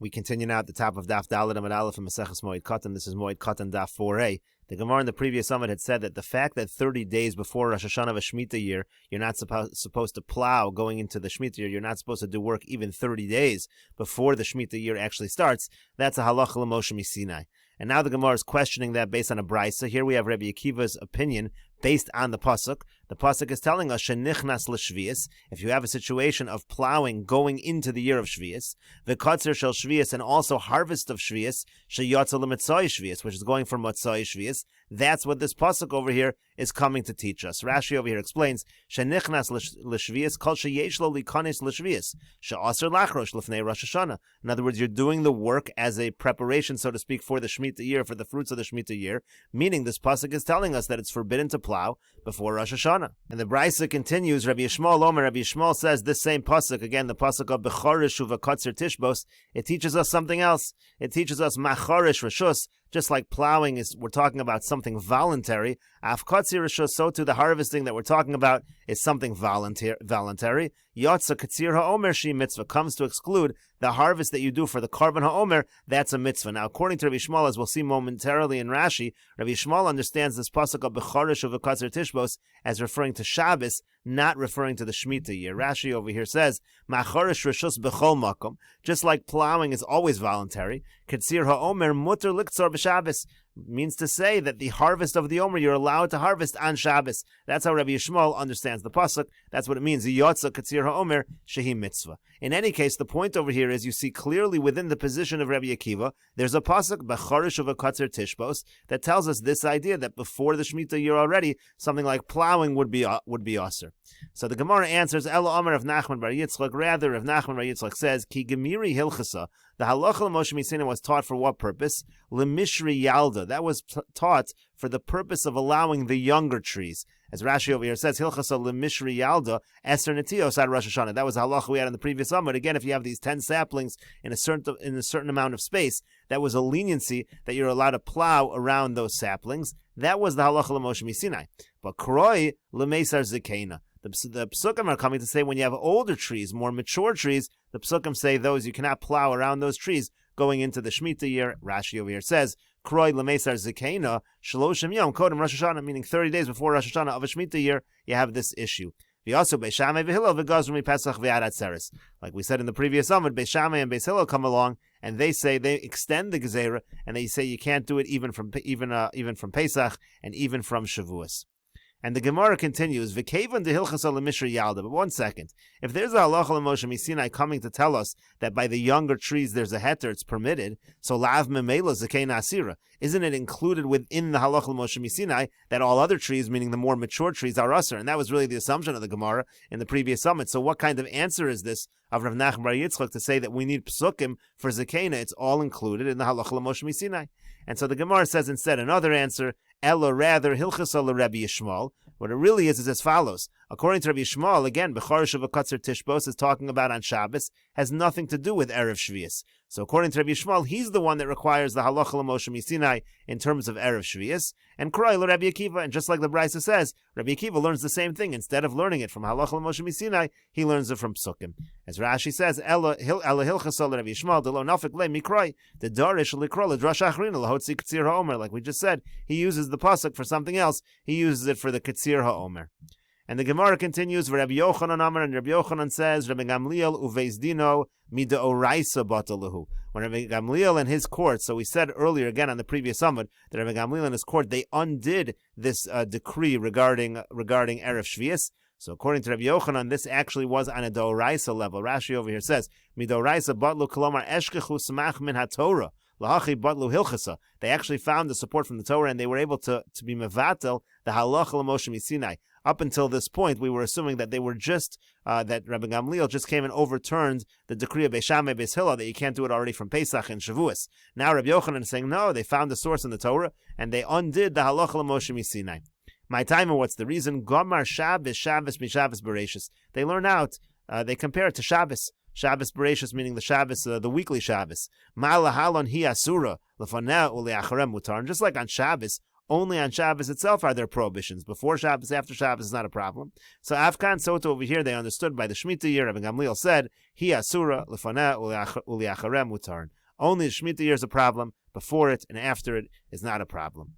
We continue now at the top of Daf Dalet Amud Aleph in Meseches Moed Kattan. This is Moed Kattan Daf 4a. The Gemara in the previous summit had said that the fact that 30 days before Rosh Hashanah of a Shemitah year, you're not supposed to plow going into the Shemitah year, you're not supposed to do work even 30 days before the Shemitah year actually starts, that's a halacha l'Moshe Sinai. And now the Gemara is questioning that based on a brisa. Here we have Rabbi Akiva's opinion based on the pasuk. The pasuk is telling us shenichnas l'shvius. If you have a situation of plowing going into the year of shvius, the katzer shel shvius, and also harvest of shvius, sheyatza l'mitzay shvius, which is going from matzay shvius. That's what this pasuk over here is coming to teach us. Rashi over here explains shenichnas l'shvius kol sheyesh lo likanis l'shvius she'aser lachrosh l'fnei Rosh Hashanah. In other words, you're doing the work as a preparation, so to speak, for the Shemitah year, for the fruits of the Shemitah year. Meaning, this pasuk is telling us that it's forbidden to plow before Rosh Hashanah. And the brisa continues. Rabbi Yishmael Omer, Rabbi Yishmael says this same pasuk, again the pasuk of Bechorish uvakatzer tishbos, it teaches us something else. It teaches us machorish reshus. Just like plowing is, we're talking about something voluntary. Afkatzi reshus, so too the harvesting that we're talking about is something voluntary. Yotza katzir ha'omer shi mitzvah, comes to exclude the harvest that you do for the karban ha'omer. That's a mitzvah. Now, according to Rabbi Yishmael, as we'll see momentarily in Rashi, Rabbi Yishmael understands this pasuk of becharish of katzer tishbos as referring to Shabbos, not referring to the Shemitah year. Rashi over here says macharish reshus bechol makom. Just like plowing is always voluntary, katzir ha'omer muter liktzor b'Shabbos, means to say that the harvest of the Omer you're allowed to harvest on Shabbos. That's how Rabbi Yishmael understands the pasuk. That's what it means. Yotza katzir ha'omer shehi mitzvah. In any case, the point over here is you see clearly within the position of Rabbi Akiva, there's a pasuk becharish of a katzer tishbos that tells us this idea that before the Shemitah year already, something like plowing would be aser. So the Gemara answers, Ela Omer of Nachman bar Yitzchak. Rather, if Nachman bar Yitzchak says, Ki gemiri hilchasa, the halacha l'Moshe Sinai was taught for what purpose? Lemishri yalda. That was taught for the purpose of allowing the younger trees. As Rashi over here says, Hilchasa lemishri yalda eser netios ad Rosh Hashanah. That was a halacha we had in the previous summer. Again, if you have these 10 saplings in a certain amount of space, that was a leniency that you're allowed to plow around those saplings. That was the halacha l'Moshe Sinai. But kroi lemesar zikena. The psukim are coming to say when you have older trees, more mature trees, the psukim say those you cannot plow around those trees going into the Shemitah year. Rashi over here says, Kroi lemesar zikena shloshim yom kodem Rosh Hashanah, meaning 30 days before Rosh Hashanah of a Shemitah year, you have this issue. Like we said in the previous summit, Beis Shammai and Beis Hillel come along and they say they extend the gezerah and they say you can't do it even from Pesach and even from Shavuos. And the Gemara continues, V'kevan dehilchasa lemishri yalda. But 1 second. If there's a halacha l'Moshe Sinai coming to tell us that by the younger trees there's a heter, it's permitted, so lav memela zakena asira. Isn't it included within the halacha l'Moshe Sinai that all other trees, meaning the more mature trees, are usher? And that was really the assumption of the Gemara in the previous summit. So what kind of answer is this of Rav Nachman bar Yitzchak to say that we need psukim for zakena? It's all included in the halacha l'Moshe Sinai. And so the Gemara says instead another answer, Ella rather hilchasa l'Rabbi Yishmael. What it really is as follows. According to Rabbi Yishmael, again, Becharish of a Katzer Tishbos is talking about on Shabbos, has nothing to do with Erev Shvius. So according to Rabbi Yishmael, he's the one that requires the halacha l'Moshe Sinai in terms of Erev Shvius, and Kroi l'Rabbi Akiva, and just like the Brisa says, Rabbi Akiva learns the same thing. Instead of learning it from halacha l'Moshe Sinai, he learns it from Psukim. As Rashi says, Ella hilchasa l'Rabbi Yishmael, delo nafik le mikroi, the darish l'ikro l'drash achrina l'hotzi katzir ha'omer. Like we just said, he uses the pasuk for something else. He uses it for the katzir ha'omer. And the Gemara continues, Rabbi Yochanan Amar, and Rabbi Yochanan says, Rabbi Gamliel uveis dino mida'oraisa batalahu. When Rabbi Gamliel and his court, so we said earlier again on the previous summit, that Rabbi Gamliel and his court, they undid this decree regarding Erev Shvius. So according to Rabbi Yochanan, this actually was on a d'oraisa level. Rashi over here says, mida'oraisa batlu kolomar eshkechu smach min haTorah. They actually found the support from the Torah and they were able to be mevatel the halacha l'Moshe Sinai. Up until this point, we were assuming that they were just, that Rabbi Gamliel just came and overturned the decree of Beis Shammai, Beis Hillel, that you can't do it already from Pesach and Shavuos. Now Rabbi Yochanan is saying, no, they found the source in the Torah and they undid the halacha l'Moshe Sinai. My timer, what's the reason? Gomar Shabbos, Shabbos, Mishabbos, Bereshis. They learn out, they compare it to Shabbos. Shabbos Bereshis, meaning the Shabbos, the weekly Shabbos. Ma'alahalon hi asura, lefaneh uleacharem mutar. And just like on Shabbos, Only on Shabbos itself are there prohibitions. Before Shabbos, after Shabbos is not a problem. So Afkan Sota over here, they understood by the Shemitah year. Rabbi Gamliel said, Hi Asura, Lefaneh, Uliacharem Mutarn. Only the Shemitah year is a problem. Before it and after it is not a problem.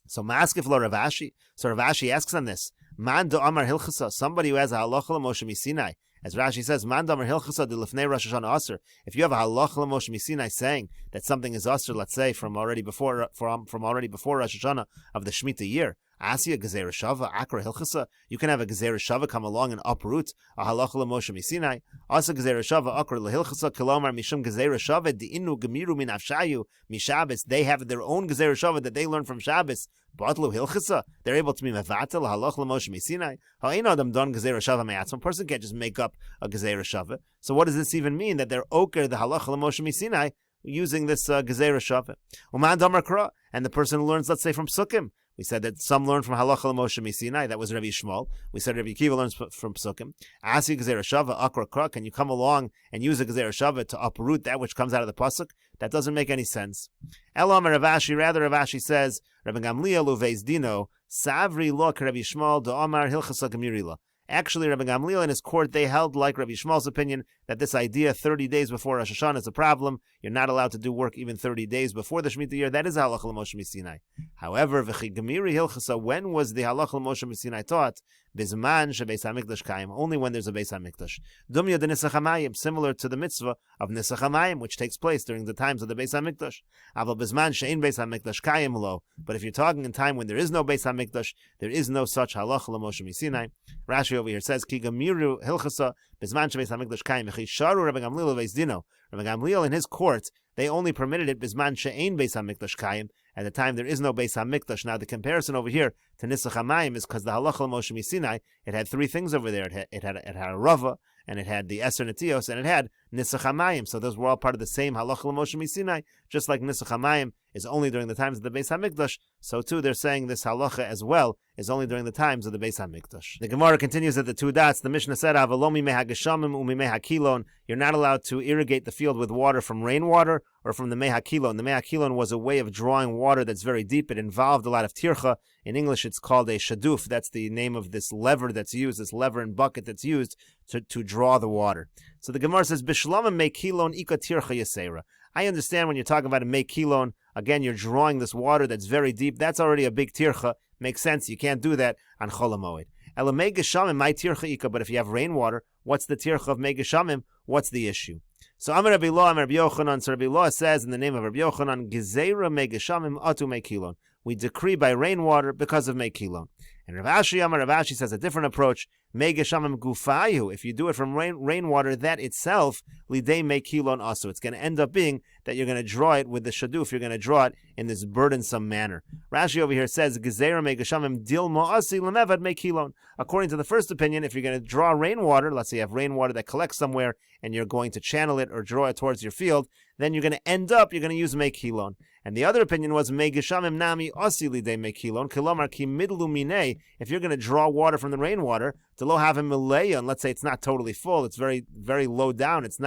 So Maskif lo Rav Ashi. So Rav Ashi asks on this, Man do Amar Hilchasa, somebody who has a halacha l'Moshe Misinai. As Rashi says, Man do Amar Hilchasa de Lifnei Rosh Hashanah Aser. If you have a halacha l'Moshe Misinai saying that something is Aser, let's say from already before Rosh Hashanah of the Shemitah year, Asiya Gezer Shava, Akra Hilchasa, you can have a Gezer Shava come along and uproot a halacha l'Moshe Misinai. Asa Gezer Shava, Akra l'Hilchasa, Kilomar Mishum Gezer Shava, Di'inu Gemiru Min Afshayu, Mishabes. They have their own Gezer Shava that they learn from Shabbos. Batlu Hilchasa, they're able to be mevatel halacha l'Moshe Misinai. Ha'ein adam don Gezer Shava me'atzma. A person can't just make up a Gezer Shava. So what does this even mean? That they're oker the halacha l'Moshe Misinai using this Gezer Shava. Uman damar kra, and the person learns, let's say, from Sukkim. We said that some learn from halacha l'Moshe Misinai. That was Rabbi Shmuel. We said Rabbi Kiva learns from Sukkim. Asi Gezer Shava akra kra. Can you come along and use a Gezer Shava to uproot that which comes out of the pasuk? That doesn't make any sense. Elam Rav Ashi, rather Rav Ashi says, Rabbi Gamliel uveis dino savri lo Rabbi Shmuel do Amar hilchasa gemirila. Actually, Rabbi Gamliel in his court, they held, like Rabbi Shmuel's opinion, that this idea 30 days before Rosh Hashanah is a problem. You're not allowed to do work even 30 days before the Shemitah year. That is halacha l'Moshe Misinai. However, v'chi gemiri hilchasa, when was the halacha l'Moshe Misinai taught? Bizman shebeis hamikdash kaim, only when there's a beis hamikdash. Dumya de nisach hamayim, similar to the mitzvah of nisach hamayim, which takes place during the times of the beis hamikdash. Aval bizman she'ein beis hamikdash kaim lo. But if you're talking in time when there is no beis hamikdash, there is no such halacha l'Moshe Misinai. Rashi over here says, Ki gamiru hilchasa bizman shebeis hamikdash kaim v'chisharu Rabbi Gamliel uveis dino. Rabbi Gamliel in his court, they only permitted it bizman she'ein beis hamikdash kaim. At the time there is no Beis HaMikdash. Now the comparison over here to Nisach HaMayim is because the halacha l'Moshe Misinai, it had three things over there. It had a Rava, and it had the Eser Netios, and it had Nisach HaMayim. So those were all part of the same halacha l'Moshe Misinai. Just like Nisach HaMayim is only during the times of the Beis HaMikdash, so too they're saying this halacha as well is only during the times of the Beis HaMikdash. The Gemara continues at the two dots. The Mishnah said, Avalomi mehageshamim umimehakilon. You're not allowed to irrigate the field with water from rainwater or from the mehakilon. The mehakilon was a way of drawing water that's very deep. It involved a lot of tircha. In English, it's called a shaduf. That's the name of this lever that's used, this lever and bucket that's used to draw the water. So the Gemara says, Bishlamim mekilon ika tircha yasera. I understand when you're talking about a mekilon, again, you're drawing this water that's very deep. That's already a big tircha. Makes sense. You can't do that on Chol HaMoed. Elamei geshamim, my tircha ika. But if you have rainwater, what's the tircha of mei geshamim? What's the issue? So Amar Rabbi Lo, Amar Rabbi Yochanan. So Rabbi Lo says in the name of Rabbi Yochanan, Gezeira mei geshamim atu mei kilon. We decree by rainwater because of mei kilon. And Rav Ashi, Amar Rav Ashi says a different approach. Mei geshamim gufayu. If you do it from rainwater, that itself lidei mei kilon also. It's going to end up being that you're going to draw it with the shaduf. You're going to draw it in this burdensome manner. Rashi over here says Gezeira mei geshamim dil ma'asi lemevad mei kilon. According to the first opinion, if you're going to draw rainwater, let's say you have rainwater that collects somewhere and you're going to channel it or draw it towards your field, then you're going to end up, you're going to use mei kilon. And the other opinion was mei geshamim nami asi lidei mei kilon kilomar ki midlu minei. If you're going to draw water from the rainwater, to lo have a mileya, and let's say it's not totally full, it's very, very low down, it's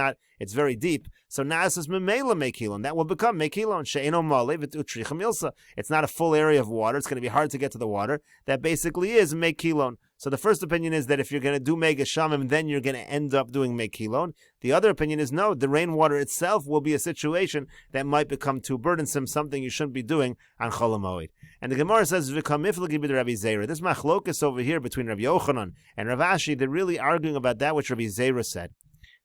very deep. So naasas memela mekilon, that will become mekilon she'eno male v'utricha milsa. It's not a full area of water. It's going to be hard to get to the water. That basically is mekilon. So the first opinion is that if you're going to do mei geshamim, then you're going to end up doing mekilon. The other opinion is no, the rainwater itself will be a situation that might become too burdensome, something you shouldn't be doing on Chol HaMoed. And the Gemara says, V'kamiflagi b'd Rabbi Zera. This machlokus over here between Rabbi Yochanan and Rav Ashi, they're really arguing about that which Rabbi Zera said.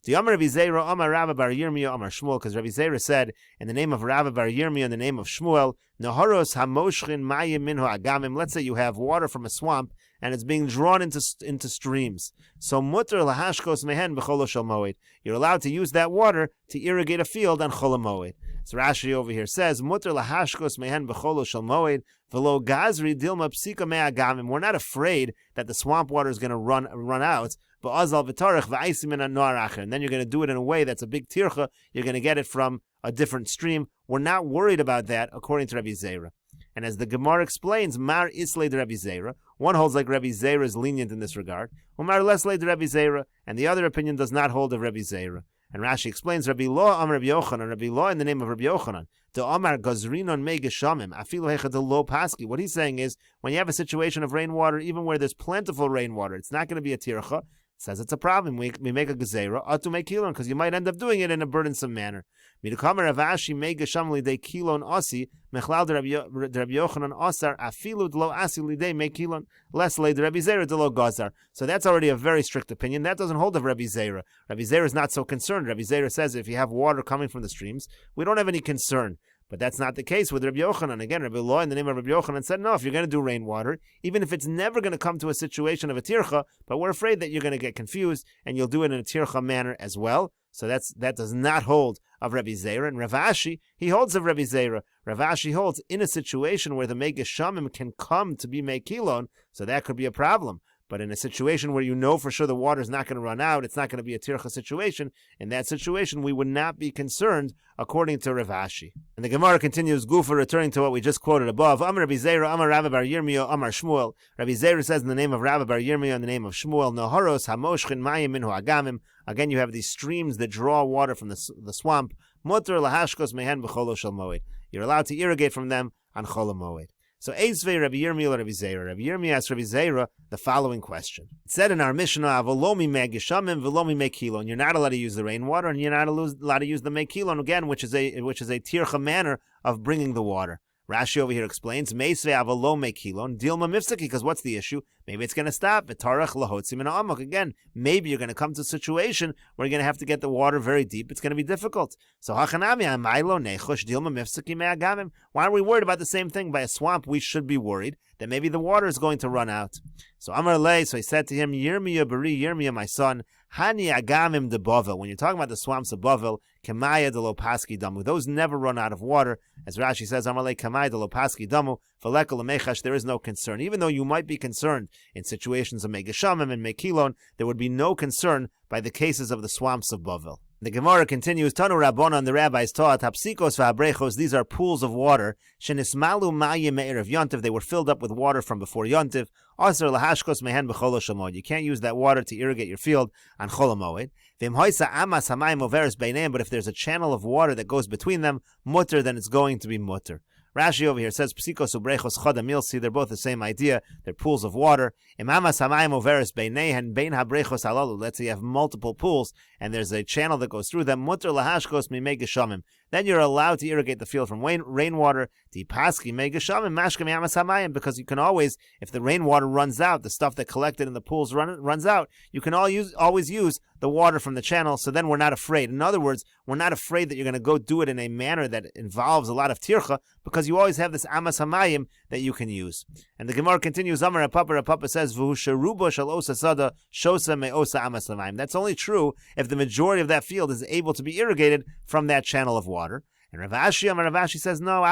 The Amar Rabbi Zera, Amar Rabba bar Yirmiyah, Amar Shmuel, because Rabbi Zera said, in the name of Rabba bar Yirmiyah, in the name of Shmuel, Naharos hamoshchin mayim minhu agamim. Let's say you have water from a swamp, and it's being drawn into streams. So mutter lahashkos mehen b'chol shel moed. You're allowed to use that water to irrigate a field on Chol HaMoed. So Rashi over here says, mutter lahashkos mehen b'chol shel moed v'lo gazri dilma psika me'agamim. We're not afraid that the swamp water is going to run out. But azal v'tarech v'aisim in noar acher. And then you're going to do it in a way that's a big tircha. You're going to get it from a different stream. We're not worried about that, according to Rabbi Zera. And as the Gemara explains, Mar Islay de Rabbi Zera, one holds like Rabbi Zera is lenient in this regard, Umar Leslay de Rabbi Zera, and the other opinion does not hold of Rabbi Zera. And Rashi explains, Rabbi Lo Amar Rabbi Yochanan, Rabbi Lo in the name of Rabbi Yochanan. To Amar Gazrinon Me Geshamim, Afilu Hecha de Lo Paski. What he's saying is, when you have a situation of rainwater, even where there's plentiful rainwater, it's not going to be a tircha. Says it's a problem. We make a gezerah atu make kilon because you might end up doing it in a burdensome manner. Midakamer Ravashi me gesham lidei kilon asi mechlal de Rabbi Yochanan asar afilu dlo asi lidei me kilon less le de Rabbi Zera dlo gazar. So that's already a very strict opinion. That doesn't hold of Rabbi Zera. Rabbi Zera is not so concerned. Rabbi Zera says if you have water coming from the streams, we don't have any concern. But that's not the case with Rabbi Yochanan. Again, Rabbi Lo, in the name of Rabbi Yochanan, said, no, if you're going to do rainwater, even if it's never going to come to a situation of a tircha, but we're afraid that you're going to get confused, and you'll do it in a tircha manner as well. So that does not hold of Rabbi Zera. And Rav Ashi, he holds of Rabbi Zera. Rav Ashi holds in a situation where the Megeshamim can come to be Mekilon, so that could be a problem. But in a situation where you know for sure the water is not going to run out, it's not going to be a tircha situation, in that situation we would not be concerned, according to Rav Ashi. And the Gemara continues, Gufa, returning to what we just quoted above, Amar Rabbi Zera, Amar Rabbi Bar Yirmiyah, Amar Shmuel. Rabbi Zera says in the name of Rabbi Bar Yirmiyah, in the name of Shmuel, Nohoros hamoshchin mayim minhu agamim. Again, you have these streams that draw water from the swamp. Mutter lahashkos mehen b'cholo shel moed. You're allowed to irrigate from them on chol moed. So, Eizvei Rabbi Yirmiyah Rabbi Zera. Rabbi Yirmiyah asked Rabbi Zera the following question. It said in our Mishnah, Avolomi megishamim velomi mekilon. You're not allowed to use the rainwater, and you're not allowed to use the mekilon again, which is a tircha manner of bringing the water. Rashi over here explains, Meisvei avolo mekilon dilma mifsaki, because what's the issue? Maybe it's going to stop. V'tarach lahotzi min ha'amok. Again, maybe you're going to come to a situation where you're going to have to get the water very deep. It's going to be difficult. So hachanami amaylo nechosh dilma mifsaki me'agamim. Why are we worried about the same thing? By a swamp, we should be worried that maybe the water is going to run out. So Amar lei, so he said to him, Yirmiyah bari, Yirmiyah my son, Hani agamim de Bavel. When you're talking about the swamps of Bavel, Kemaya de Lopaski damu. Those never run out of water. As Rashi says, Amar lei Kemaya de Lopaski damu, V'lekol lemechash, there is no concern. Even though you might be concerned in situations of Megeshamim and Mekilon, there would be no concern by the cases of the swamps of Bavel. The Gemara continues, Tanu Rabbanan, the rabbis taught, Hapsikos v'habrechos, these are pools of water, shenismalu ma'yim me'erev yontiv, they were filled up with water from before yontiv, aser lahashkos mehen b'chol shamoed, you can't use that water to irrigate your field on chol hamoed, v'im hoisa amas hamayim overes beineim, but if there's a channel of water that goes between them, mutter, then it's going to be mutter. Rashi over here says, Psikos ubrechos chada milsi, they're both the same idea, they're pools of water. Imamas hamayim overes beinehen bein habrechos halalu, let's say you have multiple pools, and there's a channel that goes through them, mutter lahashkos mimei geshamim, then you're allowed to irrigate the field from rainwater, dipaski mei geshamim mashkem yamas hamayim, because you can always, if the rainwater runs out, the stuff that collected in the pools runs out, you can always use the water from the channel, so then we're not afraid. In other words, we're not afraid that you're going to go do it in a manner that involves a lot of tircha, because you always have this amas hamayim that you can use. And the Gemara continues, Amar Papa says, V'hu sheruba shel osa sada shosa me osa amas hamayim. That's only true if the majority of that field is able to be irrigated from that channel of water. And Rav Ashi says, no,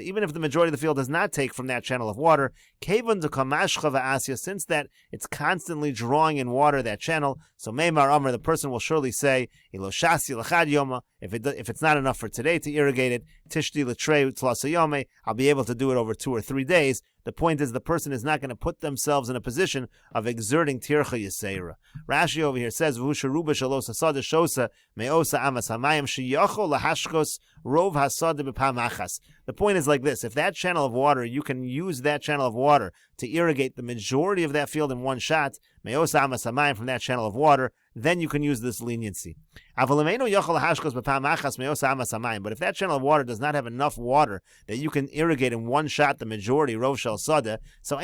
even if the majority of the field does not take from that channel of water, since that it's constantly drawing in water, that channel, so Meimar Amar, the person will surely say, if it's not enough for today to irrigate it, Tishti L'trei Tlasa Yome, I'll be able to do it over 2 or 3 days. The point is the person is not going to put themselves in a position of exerting tircha yiseira. Rashi over here says, V'usharuba shalosa sada shosa me'osa amas hamayim sheyachol lahashkos rov hasada b'pamachas. The point is like this, if that channel of water, you can use that channel of water to irrigate the majority of that field in one shot, me'osa amas hamayim, from that channel of water, then you can use this leniency. But if that channel of water does not have enough water that you can irrigate in one shot the majority, rov shel sada, so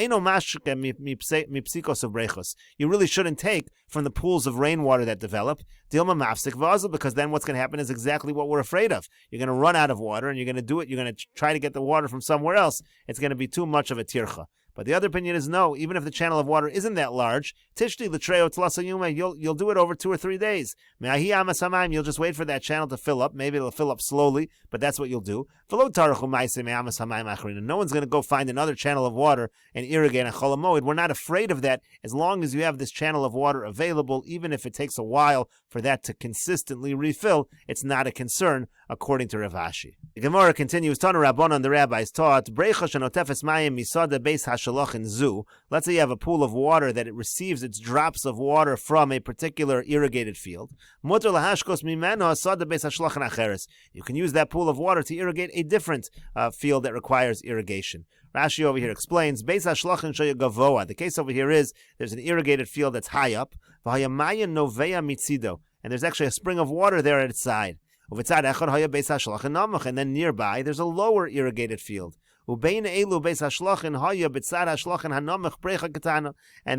you really shouldn't take from the pools of rainwater that develop, because then what's going to happen is exactly what we're afraid of. You're going to run out of water, and you're going to try to get the water from somewhere else. It's going to be too much of a tircha. But the other opinion is no, even if the channel of water isn't that large, Tishti L'treo Tlasa Yume, you'll do it over 2 or 3 days. Me'ahi amas hamayim, you'll just wait for that channel to fill up. Maybe it'll fill up slowly, but that's what you'll do. V'lo tarachu ma'aseh me'amas hamayim acharina. No one's going to go find another channel of water and irrigate on chol hamoed. We're not afraid of that as long as you have this channel of water available, even if it takes a while for that to consistently refill. It's not a concern, according to Rav Ashi. The Gemara continues, Tana Rabbanan, the rabbis taught, Breicha shenotefes mayim misada beis hashalachin zu. Let's say you have a pool of water that it receives its drops of water from a particular irrigated field. Mutar lahashkos mimeno asada beis hashalachin acheres. You can use that pool of water to irrigate a different field that requires irrigation. Rashi over here explains, Beis hashalachin shaya gavoa. The case over here is, there's an irrigated field that's high up, v'hayamayin novea mitzido, and there's actually a spring of water there at its side. And then nearby, there's a lower irrigated field. And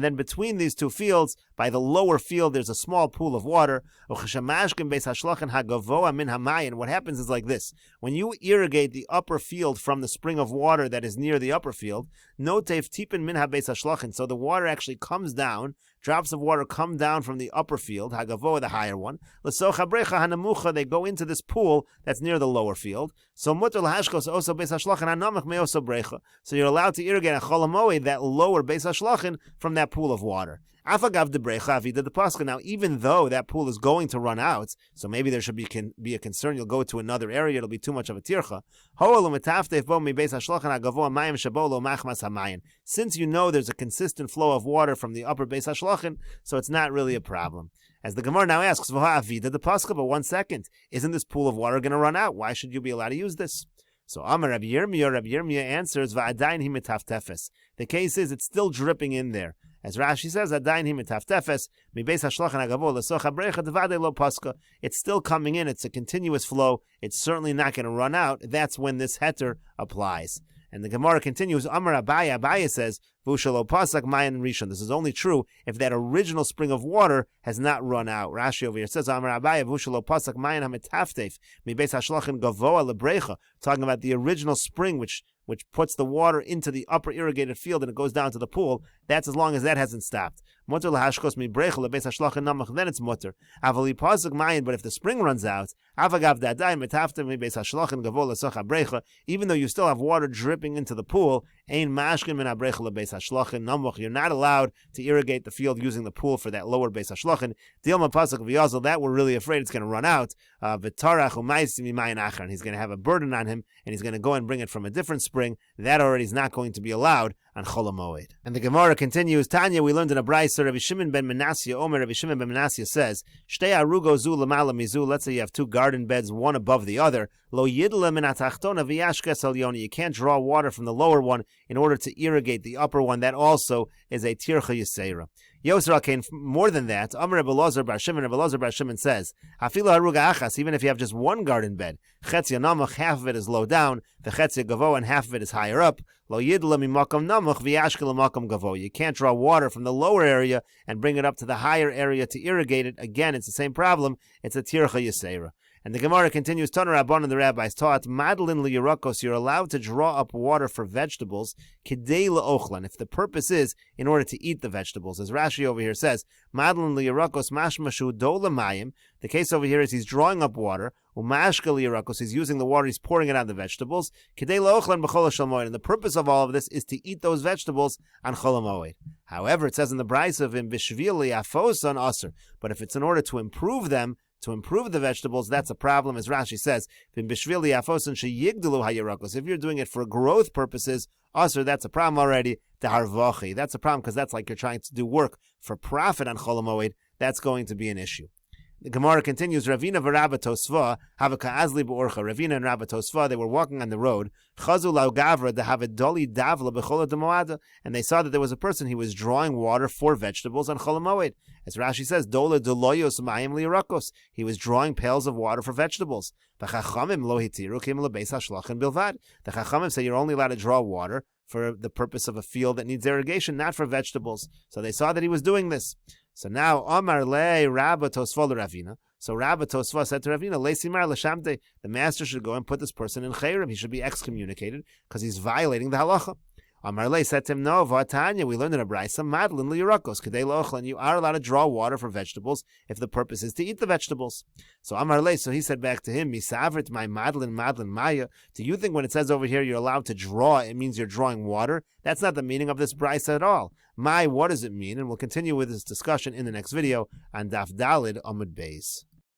then between these two fields, by the lower field, there's a small pool of water. And what happens is like this. When you irrigate the upper field from the spring of water that is near the upper field, so the water actually comes down, drops of water come down from the upper field, hagavoa, the higher one. They go into this pool that's near the lower field. So you're allowed to irrigate a chol hamoed, that lower beis hashlachin, from that pool of water. Now, even though that pool is going to run out, so maybe there should be a concern, you'll go to another area, it'll be too much of a tircha. Since you know there's a consistent flow of water from the upper beis hashlachin, so it's not really a problem. As the Gemara now asks, but 1 second, isn't this pool of water going to run out? Why should you be allowed to use this? So Amar Rabbi Yirmiyah answers, Va'adayin hi mitaftefes. The case is, it's still dripping in there. As Rashi says, Adayin hi mitaftefes, mi beis hashlachin hagavo l'soch habrecha devadei lo paska. It's still coming in, it's a continuous flow, it's certainly not going to run out. That's when this heter applies. And the Gemara continues, Amar Abaya says, Vushalo pasak mayan rishon. This is only true if that original spring of water has not run out. Rashi over here says, Amar Abaya, Vushalo pasak mayan hamitaftef, mi beis hashlachin gavoa lebrecha. Talking about the original spring which puts the water into the upper irrigated field and it goes down to the pool. That's as long as that hasn't stopped. Mutter lahashkos mi brecha lebeis hashlachin namach, then it's mutter. Avali pasuk mayin, but if the spring runs out, avagav dadai metaftem mi beis hashlachin gavola socha brecha, even though you still have water dripping into the pool, ein mashkin min abrecha lebeis hashlachin namach. You're not allowed to irrigate the field using the pool for that lower beis hashlachin. Dilma pasuk v'yazal, that we're really afraid it's going to run out. V'tarach u'maisim mimayin achar, and he's going to have a burden on him, and he's going to go and bring it from a different spring. That already is not going to be allowed on Chol HaMoed. And the Gemara continues, Tanya, we learned in a brayso, Rabbi Shimon ben Menashe, Rabbi Shimon ben Menashe says, Shtei arugo zu l'mala mizu, let's say you have two garden beds, one above the other, lo yidle min hatachtona v'yashkes al yoni, you can't draw water from the lower one in order to irrigate the upper one. That also is a tircha yisera. Yosra came more than that. Amr Rebbe Elazar bar Shimon says, Hafilu haruga achas, even if you have just one garden bed, chetzia namach, half of it is low down, the chetzia gavo, and half of it is higher up. Lo yidla mimakam namach v'yashkel makam gavo. You can't draw water from the lower area and bring it up to the higher area to irrigate it. Again, it's the same problem. It's a tircha yisera. And the Gemara continues, Tana Rabban, and the rabbis taught, Madlin liyarakos, you're allowed to draw up water for vegetables, kidei la'ochlan, if the purpose is in order to eat the vegetables. As Rashi over here says, Madlin liyarakos mashmashu do lamayim. The case over here is he's drawing up water, umashka liyarakos, he's using the water, he's pouring it on the vegetables, kidei la'ochlan b'chol ha'shalmoed, and the purpose of all of this is to eat those vegetables on Chol HaMoed. However, it says in the brayso of him, b'shvil li'afos on aser, but if it's in order to improve them, to improve the vegetables, that's a problem, as Rashi says. If you're doing it for growth purposes, also that's a problem already. That's a problem because that's like you're trying to do work for profit on Chol HaMoed. That's going to be an issue. The Gemara continues, Ravina v'Rabba Tosfa, Havaka Azli b'Orcha. Ravina and Rabba Tosfa, they were walking on the road, Chazu lau gavra dehavedoli davla b'chola demoada, and they saw that there was a person, he was drawing water for vegetables on Chol HaMoed. As Rashi says, Dola deloyos mayim liyarakos, he was drawing pails of water for vegetables. V'chachamim lo hitiru kim lebeis hashlachin bilvad. The Chachamim say you're only allowed to draw water for the purpose of a field that needs irrigation, not for vegetables. So they saw that he was doing this. So now, Amar le Rabba Tosfa Ravina. So Rabba Tosfa said to Ravina, Leisimar l'shamte, the master should go and put this person in chayrim. He should be excommunicated because he's violating the halacha. Amar le said to him, no, Vatanya, we learned in a brayso, Madlin liyarakos, kedei lochlan, you are allowed to draw water for vegetables if the purpose is to eat the vegetables. So Amar le, so he said back to him, Misavrit, my Madlin maya, do you think when it says over here you're allowed to draw, it means you're drawing water? That's not the meaning of this brayso at all. What does it mean? And we'll continue with this discussion in the next video on Daf Dalid Amud Beis.